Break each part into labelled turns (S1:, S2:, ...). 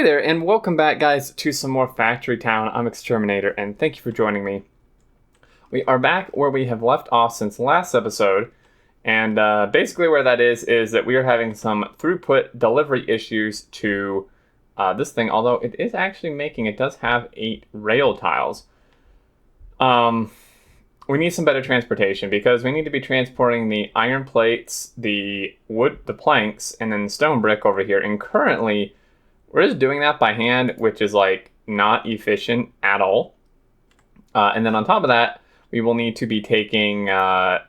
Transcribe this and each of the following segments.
S1: Hey there, and welcome back, guys, to some more Factory Town. I'm Xterminator, and thank you for joining me. We are back where we have left off since last episode, and basically where that is that we are having some throughput delivery issues to this thing, although it is actually it does have 8 rail tiles. We need some better transportation because we need to be transporting the iron plates, the wood, the planks, and then the stone brick over here, and currently we're just doing that by hand, which is like not efficient at all. And then on top of that, we will need to be taking the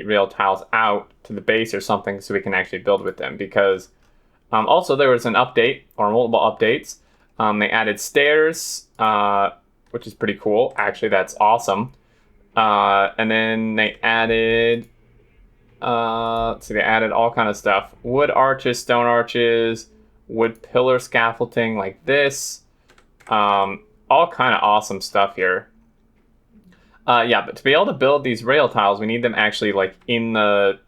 S1: rail tiles out to the base or something so we can actually build with them. Because also there was an update or multiple updates. They added stairs, which is pretty cool. Actually, that's awesome. And then they added, they added all kind of stuff: wood arches, stone arches, wood pillar scaffolding like this, all kind of awesome stuff here. Yeah, but to be able to build these rail tiles, we need them actually like in the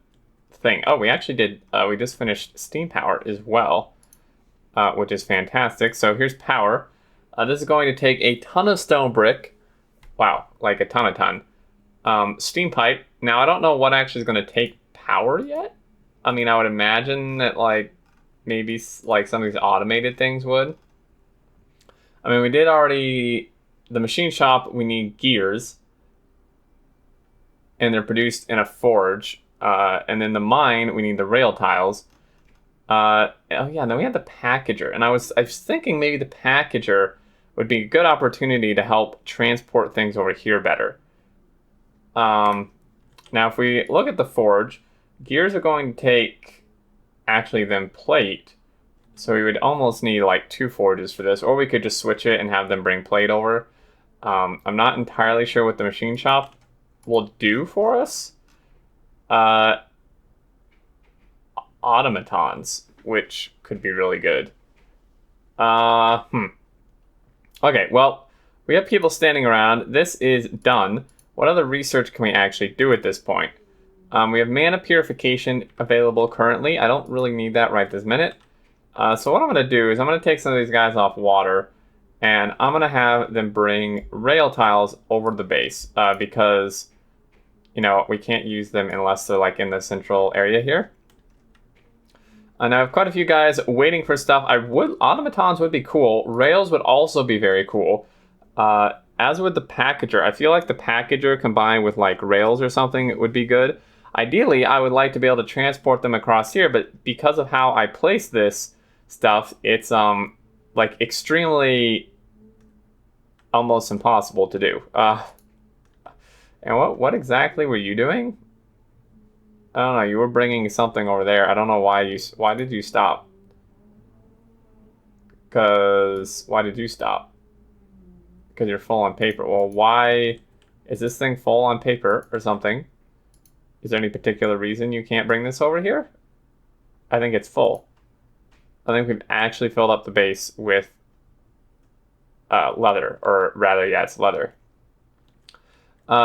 S1: thing. Oh, we actually did, we just finished steam power as well, which is fantastic. So here's power. This is going to take a ton of stone brick. Wow, like a ton. Steam pipe. Now, I don't know what actually is going to take power yet. I mean, I would imagine that like maybe like some of these automated things would. I mean, we did already, the machine shop, we need gears, and they're produced in a forge. And then the mine, we need the rail tiles. Oh yeah, then we had the packager, and I was thinking maybe the packager would be a good opportunity to help transport things over here better. Now if we look at the forge, gears are going to take actually then plate, so we would almost need like 2 forges for this, or we could just switch it and have them bring plate over. I'm not entirely sure what the machine shop will do for us. Automatons, which could be really good. Okay, well, we have people standing around. This is done. What other research can we actually do at this point? We have mana purification available currently. I don't really need that right this minute. So what I'm going to do is I'm going to take some of these guys off water, and I'm going to have them bring rail tiles over the base, because, you know, we can't use them unless they're like in the central area here. And I have quite a few guys waiting for stuff. Automatons would be cool. Rails would also be very cool. As with the packager, I feel like the packager combined with like rails or something would be good. Ideally, I would like to be able to transport them across here, but because of how I place this stuff, it's like extremely almost impossible to do. And what exactly were you doing? I don't know. You were bringing something over there. I don't know why did you stop? Why did you stop? Because you're full on paper. Well, why is this thing full on paper or something? Is there any particular reason you can't bring this over here? I think it's full. I think we've actually filled up the base with leather, or rather, yeah, it's leather.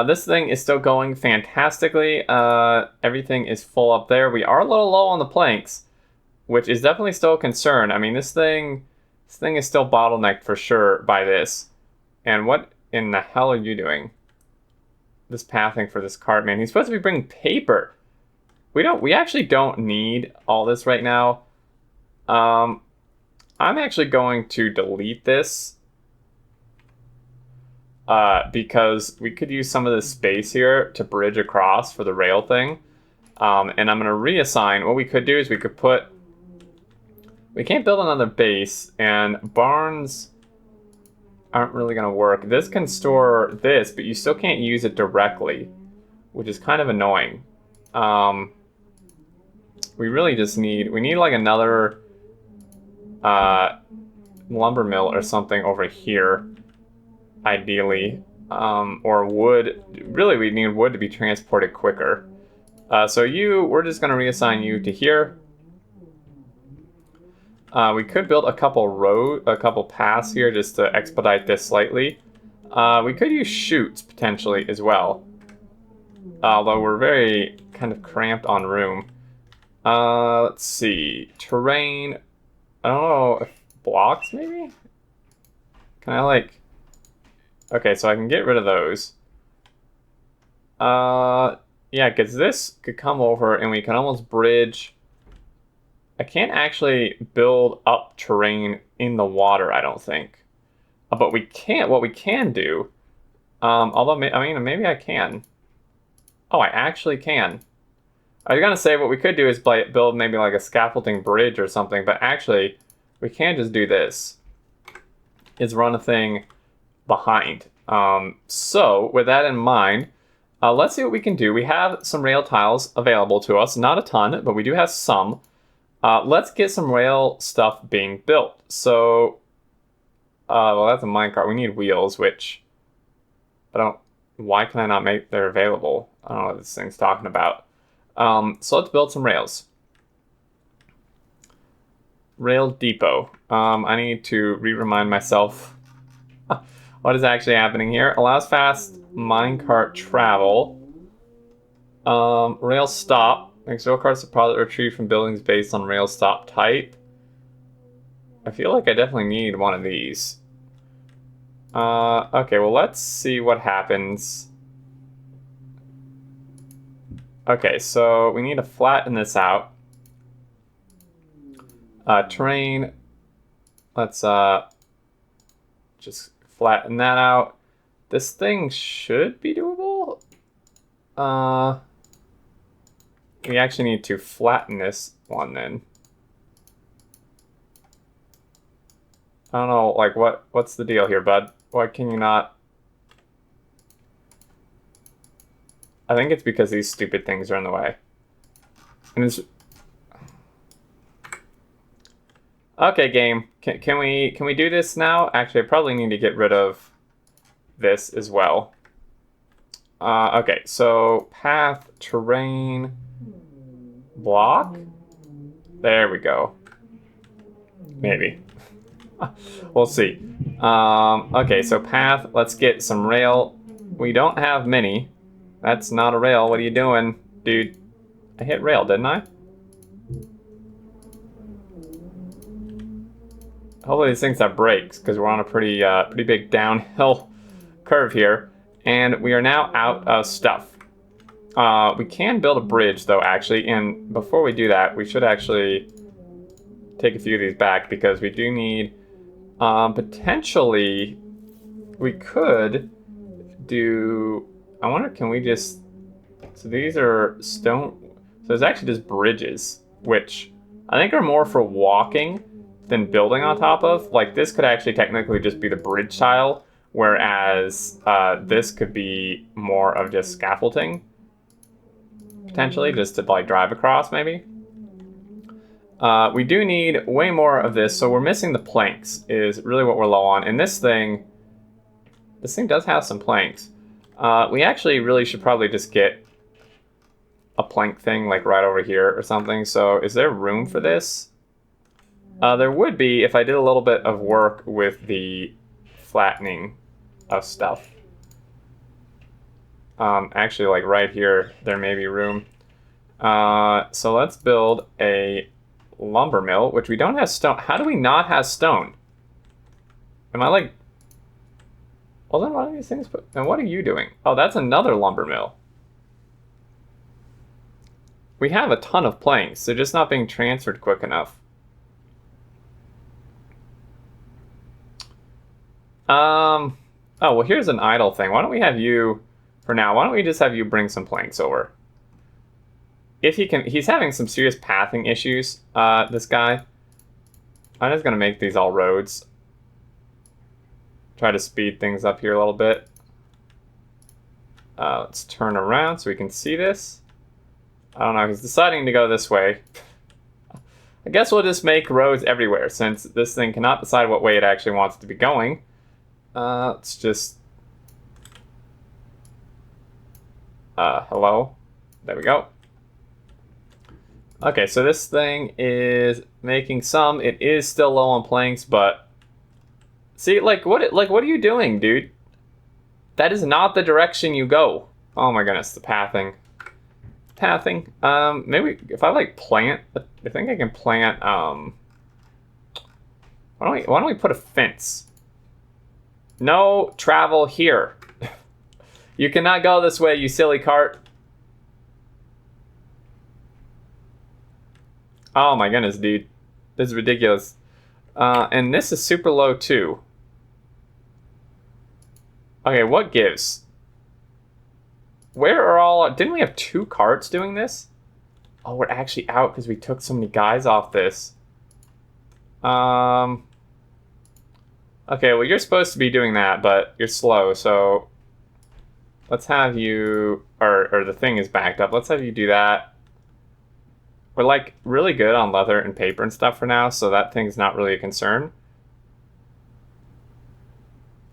S1: This thing is still going fantastically. Everything is full up there. We are a little low on the planks, which is definitely still a concern. I mean, this thing is still bottlenecked for sure by this. And what in the hell are you doing? This pathing for this cart, man. He's supposed to be bringing paper. We actually don't need all this right now. I'm actually going to delete this. Because we could use some of this space here to bridge across for the rail thing. And I'm going to reassign. What we could do is we can't build another base, and barns aren't really going to work. This can store this, but you still can't use it directly, which is kind of annoying. We really just need like another lumber mill or something over here. Ideally, or wood. Really, we need wood to be transported quicker. So we're just going to reassign you to here. We could build a couple paths here just to expedite this slightly. We could use chutes potentially as well, although we're very kind of cramped on room. Let's see, terrain. I don't know if blocks, maybe? Can I, like... Okay, so I can get rid of those. Yeah, because this could come over and we can almost bridge... I can't actually build up terrain in the water, I don't think. But we can't. What we can do... although, I mean, maybe I can. Oh, I actually can. I was gonna say what we could do is build maybe like a scaffolding bridge or something, but actually, we can just do this. Is run a thing behind. So, with that in mind, let's see what we can do. We have some rail tiles available to us. Not a ton, but we do have some. Let's get some rail stuff being built. So, well, that's a minecart. We need wheels, which I don't... Why can I not make... They're available. I don't know what this thing's talking about. So let's build some rails. Rail depot. I need to re-remind myself what is actually happening here. Allows fast minecart travel. Rail stop. Makes rail carts deposit retrieve from buildings based on rail stop type. I feel like I definitely need one of these. Okay, well, let's see what happens. Okay, so we need to flatten this out. Terrain. Let's just flatten that out. This thing should be doable. We actually need to flatten this one then. I don't know, like, what's the deal here, bud? Why can you not? I think it's because these stupid things are in the way. And it's... Okay, game. Can we do this now? Actually, I probably need to get rid of this as well. Okay, so path, terrain, block. There we go. Maybe. We'll see. Okay, so path. Let's get some rail. We don't have many. That's not a rail. What are you doing, dude? I hit rail, didn't I? Hopefully this thing's have brakes, because we're on a pretty big downhill curve here. And we are now out of stuff. We can build a bridge, though, actually. And before we do that, we should actually take a few of these back, because we do need... potentially, we could do... I wonder, can we just... So these are stone... So there's actually just bridges, which I think are more for walking than building on top of. Like, this could actually technically just be the bridge tile, whereas this could be more of just scaffolding, potentially, just to, like, drive across, maybe. We do need way more of this, so we're missing the planks, is really what we're low on. And this thing does have some planks. We actually really should probably just get a plank thing, like, right over here or something. So is there room for this? There would be if I did a little bit of work with the flattening of stuff. Actually, like, right here, there may be room. So let's build a lumber mill, which we don't have stone. How do we not have stone? Am I like... Well, then what are these things put... And what are you doing? Oh, that's another lumber mill. We have a ton of planks. They're just not being transferred quick enough. Oh, well, here's an idle thing. Why don't we have you... For now, why don't we just have you bring some planks over? If he can... He's having some serious pathing issues, this guy. I'm just going to make these all roads. Try to speed things up here a little bit. Let's turn around so we can see this. I don't know, he's deciding to go this way. I guess we'll just make roads everywhere, since this thing cannot decide what way it actually wants to be going. Let's just... hello? There we go. Okay, so this thing is making some. It is still low on planks, but... See, like, what are you doing, dude? That is not the direction you go. Oh my goodness, the pathing. Pathing. Maybe if I, like, plant... I think I can plant, Why don't we put a fence? No travel here. You cannot go this way, you silly cart. Oh my goodness, dude. This is ridiculous. And this is super low too. Okay, what gives? Where are all... Didn't we have 2 carts doing this? Oh, we're actually out because we took so many guys off this. Okay, well, you're supposed to be doing that, but you're slow, so... Let's have you... Or the thing is backed up. Let's have you do that. We're, like, really good on leather and paper and stuff for now, so that thing's not really a concern.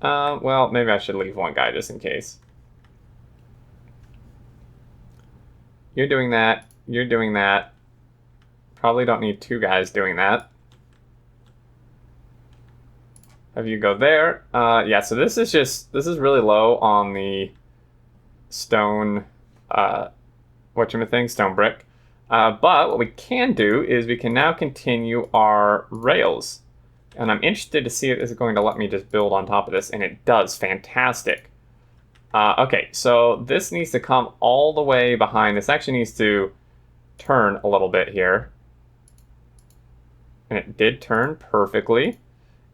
S1: Well, maybe I should leave one guy just in case. You're doing that. You're doing that. Probably don't need 2 guys doing that. Have you go there. Yeah, so this is really low on the stone, stone brick. But what we can do is we can now continue our rails. And I'm interested to see if this is going to let me just build on top of this, and it does. Fantastic. Okay, so this needs to come all the way behind. This actually needs to turn a little bit here. And it did turn perfectly.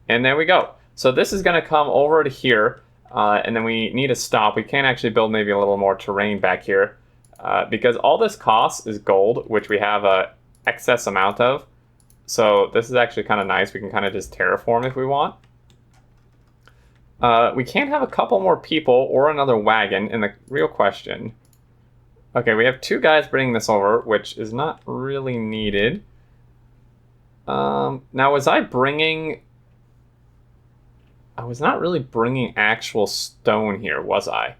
S1: And there we go. So this is going to come over to here, and then we need to stop. We can actually build maybe a little more terrain back here, because all this costs is gold, which we have a excess amount of. So this is actually kind of nice. We can kind of just terraform if we want. We can't have a couple more people or another wagon, and the real question... Okay, we have 2 guys bringing this over, which is not really needed. Now, was I bringing... I was not really bringing actual stone here, was I?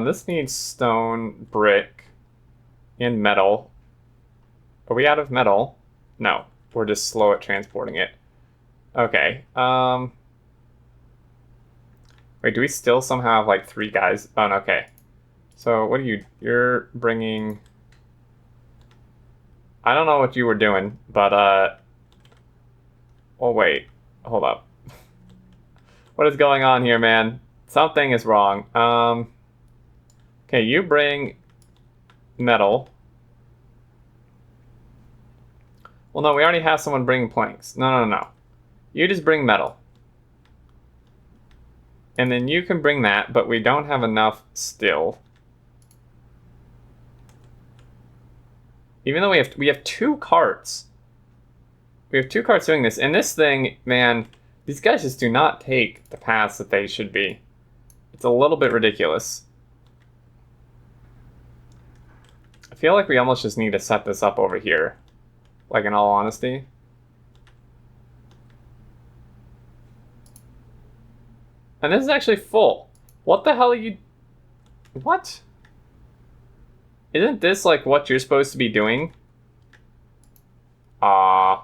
S1: This needs stone, brick, and metal. Are we out of metal? No, we're just slow at transporting it. Okay. Wait, do we still somehow have like 3 guys? Oh, no, okay. So what are you... You're bringing... I don't know what you were doing, but, oh, wait. Hold up. What is going on here, man? Something is wrong. Okay, you bring metal. Well, no, we already have someone bringing planks. No. You just bring metal. And then you can bring that, but we don't have enough still. Even though we have 2 carts. We have 2 carts doing this. And this thing, man, these guys just do not take the paths that they should be. It's a little bit ridiculous. I feel like we almost just need to set this up over here. Like, in all honesty. And this is actually full. What the hell are you... What? Isn't this, like, what you're supposed to be doing? Okay,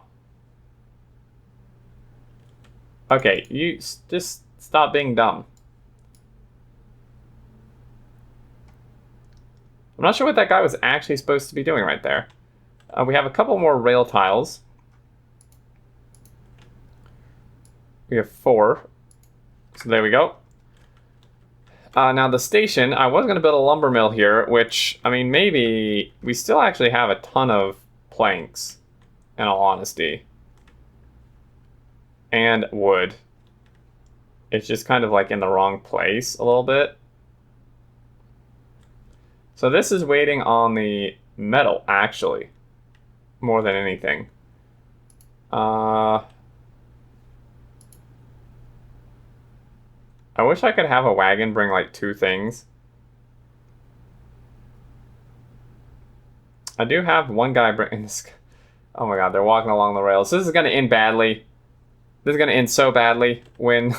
S1: you just stop being dumb. I'm not sure what that guy was actually supposed to be doing right there. We have a couple more rail tiles. We have 4. So there we go. Now the station, I was going to build a lumber mill here, which, I mean, maybe we still actually have a ton of planks, in all honesty. And wood. It's just kind of like in the wrong place a little bit. So this is waiting on the metal, actually, more than anything. I wish I could have a wagon bring like 2 things. I do have one guy bring this. Oh my god, they're walking along the rails. This is going to end badly. This is going to end so badly when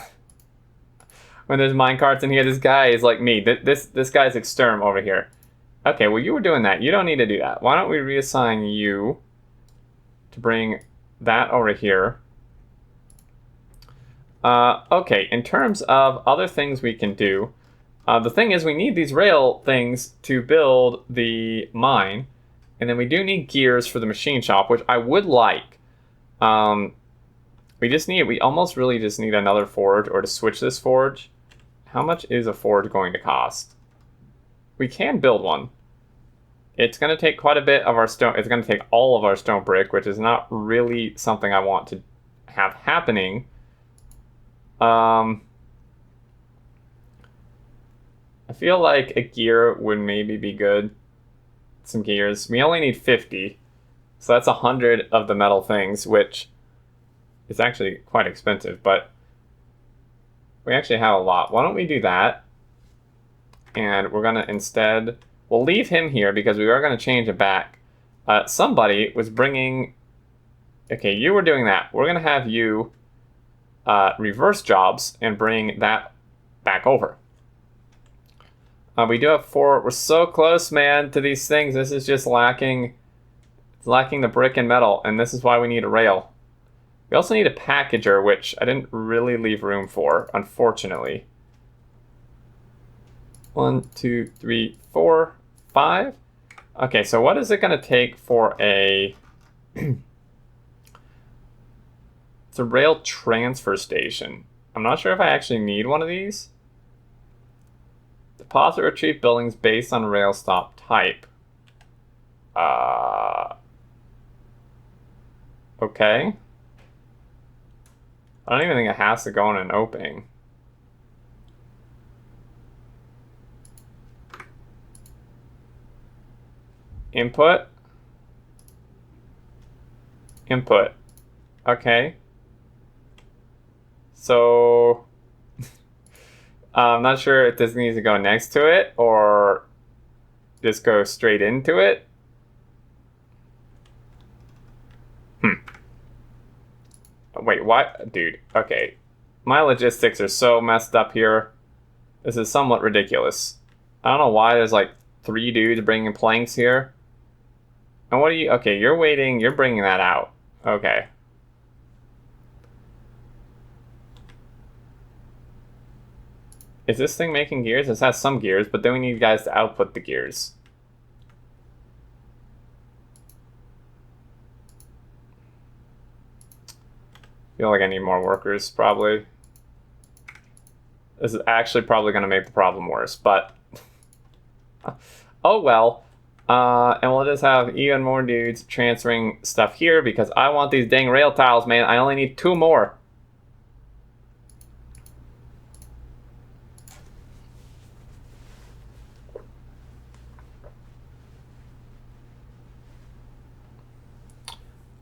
S1: there's minecarts in here. This guy is like me. This guy's Xterm over here. Okay, well, you were doing that. You don't need to do that. Why don't we reassign you to bring that over here? Okay, in terms of other things we can do, the thing is we need these rail things to build the mine, And then we do need gears for the machine shop, which I would like. We almost really just need another forge, or to switch this forge. How much is a forge going to cost? We can build one. It's going to take quite a bit of our stone. It's going to take all of our stone brick, which is not really something I want to have happening. I feel like a gear would maybe be good. Some gears. We only need 50. So that's 100 of the metal things, which is actually quite expensive, but we actually have a lot. Why don't we do that? And we're going to instead, we'll leave him here because we are going to change it back. Somebody was bringing, okay, you were doing that. We're going to have you reverse jobs and bring that back over. We do have 4. We're so close, man, to these things. This is just lacking. It's lacking the brick and metal, and this is why we need a rail. We also need a packager, which I didn't really leave room for, unfortunately. 1, 2, 3, 4, 5. Okay, so what is it going to take for a... It's a rail transfer station. I'm not sure if I actually need one of these. Deposit or retrieve buildings based on rail stop type. Okay. I don't even think it has to go in an opening. Input. Input. Okay. So... I'm not sure if this needs to go next to it or just go straight into it. Wait, what? Dude, okay. My logistics are so messed up here. This is somewhat ridiculous. I don't know why there's like 3 dudes bringing planks here. And what are you... Okay, you're waiting. You're bringing that out. Okay. Is this thing making gears? This has some gears, but then we need guys to output the gears. Feel like I need more workers, probably. This is actually probably going to make the problem worse, but... oh well. And we'll just have even more dudes transferring stuff here, because I want these dang rail tiles, man. I only need 2 more.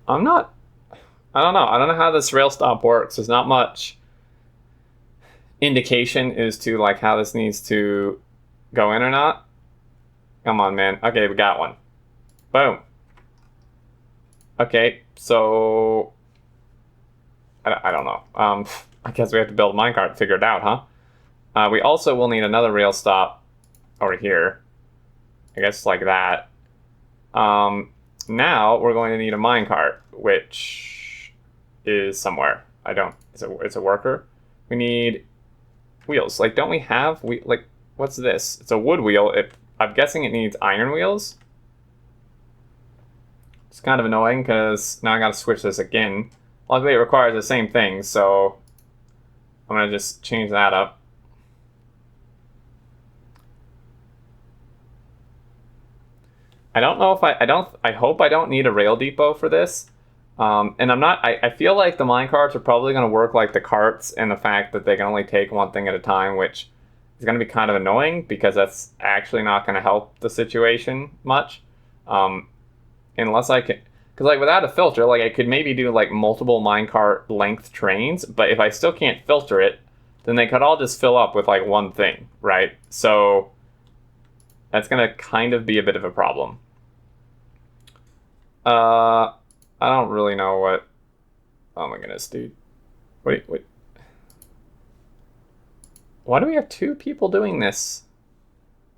S1: I don't know. I don't know how this rail stop works. There's not much indication as to like how this needs to go in or not. Come on, man. Okay, we got one. Boom. Okay, so I don't know. I guess we have to build a minecart to figure it out, huh? We also will need another rail stop over here. I guess like that. Now we're going to need a minecart, which is somewhere. It's a worker. We need wheels. Like, don't we have what's this? It's a wood wheel. I'm guessing it needs iron wheels. It's kind of annoying because now I gotta switch this again. Luckily it requires the same thing, so I'm gonna just change that up. I don't know if I hope I don't need a rail depot for this. And I feel like the minecarts are probably going to work like the carts in the fact that they can only take one thing at a time, which is going to be kind of annoying because that's actually not going to help the situation much. Unless I can, because like without a filter, like I could maybe do like multiple minecart length trains, but if I still can't filter it, then they could all just fill up with like one thing, right? So that's going to kind of be a bit of a problem. I don't really know what... Oh my goodness, dude. Wait. Why do we have 2 people doing this?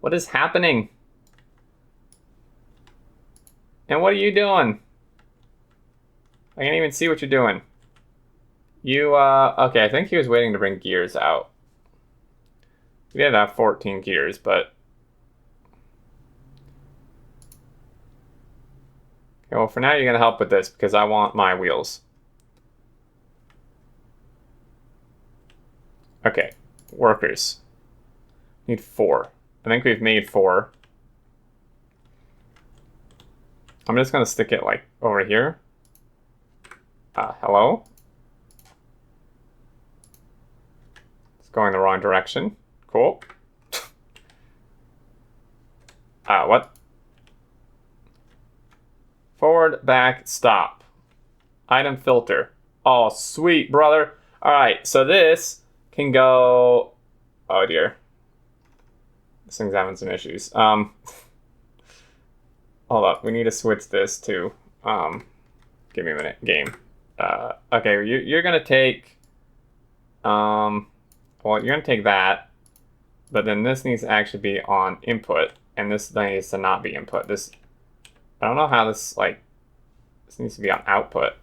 S1: What is happening? And what are you doing? I can't even see what you're doing. Okay, I think he was waiting to bring gears out. We did have 14 gears, but... Okay, well, for now, you're going to help with this because I want my wheels. Okay, workers. Need 4. I think we've made 4. I'm just going to stick it, like, over here. Hello? It's going the wrong direction. Cool. What? Forward, back, stop. Item filter. Oh, sweet, brother. All right, so this can go... Oh, dear. This thing's having some issues. Hold up. We need to switch this to... Give me a minute. Game. Okay, you're going to take... Well, you're going to take that. But then this needs to actually be on input. And this needs to not be input. This... I don't know how this, like... This needs to be on output.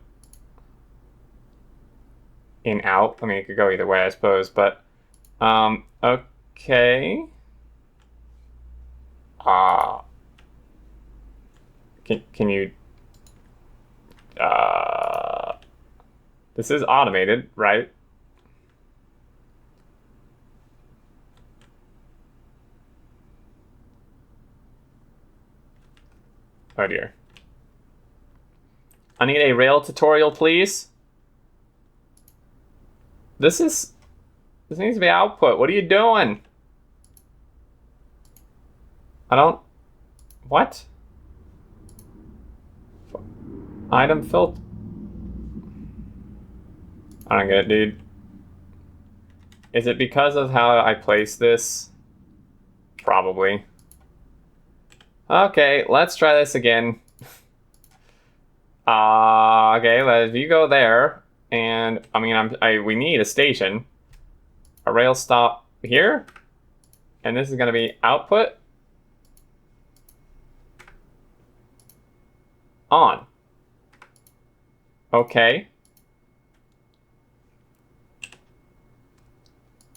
S1: In, out. I mean, it could go either way, I suppose. But... Okay... Can you... This is automated, right? Oh dear. I need a rail tutorial, please. This needs to be output. What are you doing? I don't... What? Item filter. I don't get it, dude. Is it because of how I place this? Probably. Okay, let's try this again. Okay, if you go there, and I mean, we need a station. A rail stop here, and this is going to be output. On. Okay.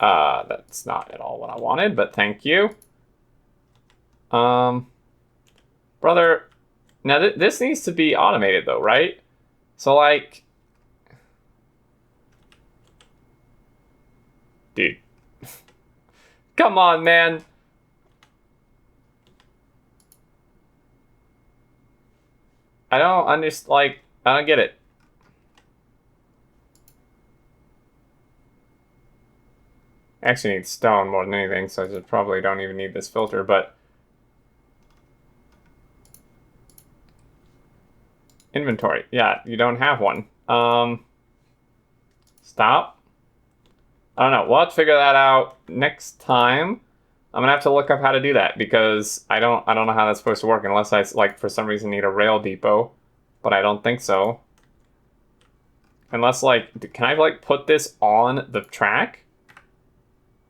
S1: That's not at all what I wanted, but thank you. Brother, now this needs to be automated though, right? So like, dude, come on, man. I don't understand, like, I don't get it. I actually need stone more than anything, so I just probably don't even need this filter, but... Inventory. Yeah, you don't have one. Stop. I don't know. We'll have to figure that out next time. I'm gonna have to look up how to do that because I don't know how that's supposed to work unless I, like, for some reason need a rail depot, but I don't think so. Unless, like, can I, like, put this on the track?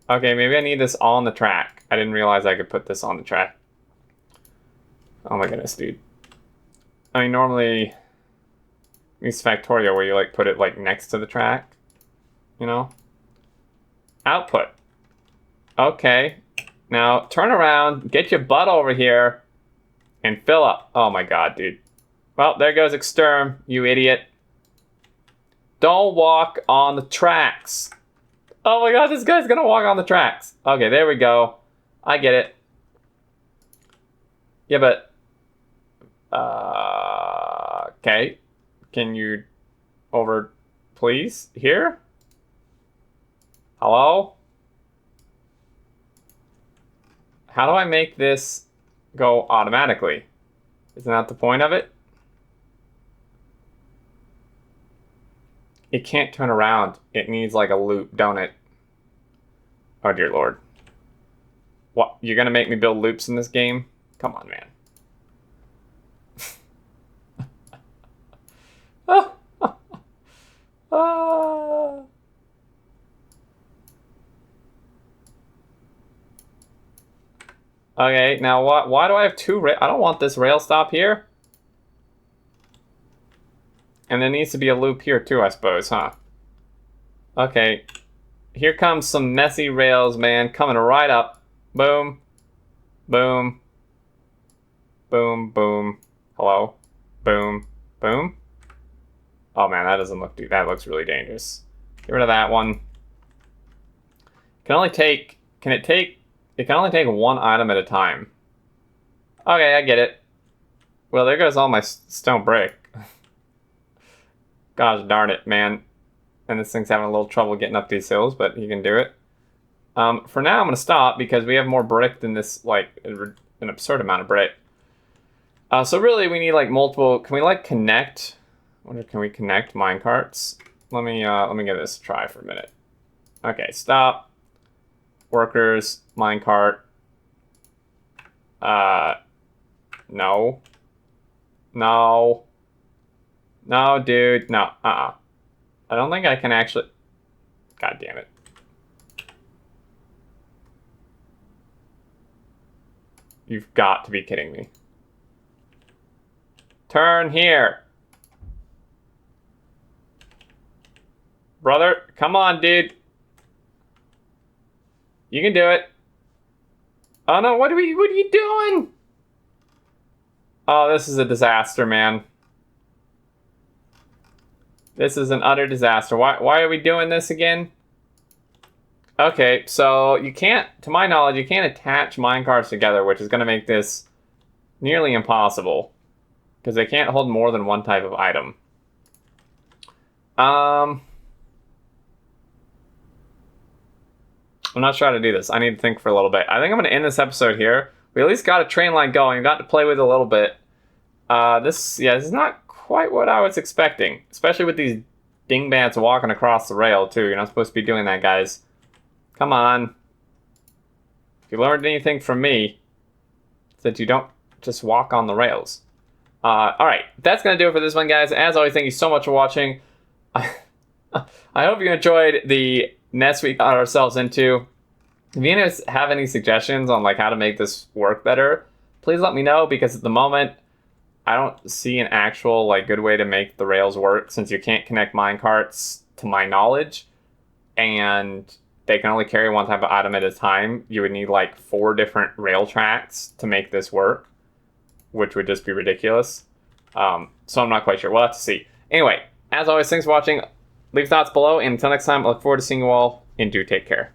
S1: Okay, maybe I need this on the track. I didn't realize I could put this on the track. Oh my goodness, dude. I mean, normally, use Factorio where you, like, put it, like, next to the track. You know? Output. Okay. Now, turn around, get your butt over here, and fill up. Oh my god, dude. Well, there goes Xterm, you idiot. Don't walk on the tracks. Oh my god, this guy's gonna walk on the tracks. Okay, there we go. I get it. Yeah, but... okay. Can you... over... please? Here? Hello? How do I make this go automatically? Isn't that the point of it? It can't turn around. It needs like a loop, don't it? Oh dear lord. What? You're gonna make me build loops in this game? Come on, man. Okay, now what? Why do I have two I don't want this rail stop here. And there needs to be a loop here too, I suppose, huh? Okay. Here comes some messy rails, man, coming right up. Boom. Boom. Boom, boom. Hello? Boom. Boom. Oh man, that doesn't look... That looks really dangerous. Get rid of that one. Can only take... Can it take... It can only take one item at a time. Okay, I get it. Well, there goes all my stone brick. Gosh darn it, man. And this thing's having a little trouble getting up these hills, but you can do it. For now, I'm going to stop because we have more brick than this, like, an absurd amount of brick. So really, we need, like, multiple... Can we, like, connect... I wonder, can we connect minecarts? Let me give this a try for a minute. Okay, stop. Workers, minecart. No. No. No, dude. No. I don't think I can actually... God damn it. You've got to be kidding me. Turn here. Brother, come on, dude. You can do it. Oh no, what are you doing? Oh, this is a disaster, man. This is an utter disaster. Why are we doing this again? Okay, so you can't, to my knowledge, you can't attach minecarts together, which is going to make this nearly impossible. Because they can't hold more than one type of item. I'm not sure how to do this. I need to think for a little bit. I think I'm going to end this episode here. We at least got a train line going. Got to play with it a little bit. This is not quite what I was expecting. Especially with these dingbats walking across the rail, too. You're not supposed to be doing that, guys. Come on. If you learned anything from me, it's that you don't just walk on the rails. Alright, that's going to do it for this one, guys. As always, thank you so much for watching. I hope you enjoyed the mess we got ourselves into. If you guys have any suggestions on like how to make this work better, please let me know, because at the moment I don't see an actual like good way to make the rails work, since you can't connect minecarts to my knowledge, and they can only carry one type of item at a time. You would need like 4 different rail tracks to make this work, which would just be ridiculous. So I'm not quite sure. We'll have to see. Anyway, as always, thanks for watching. Leave thoughts below, and until next time, I look forward to seeing you all, and do take care.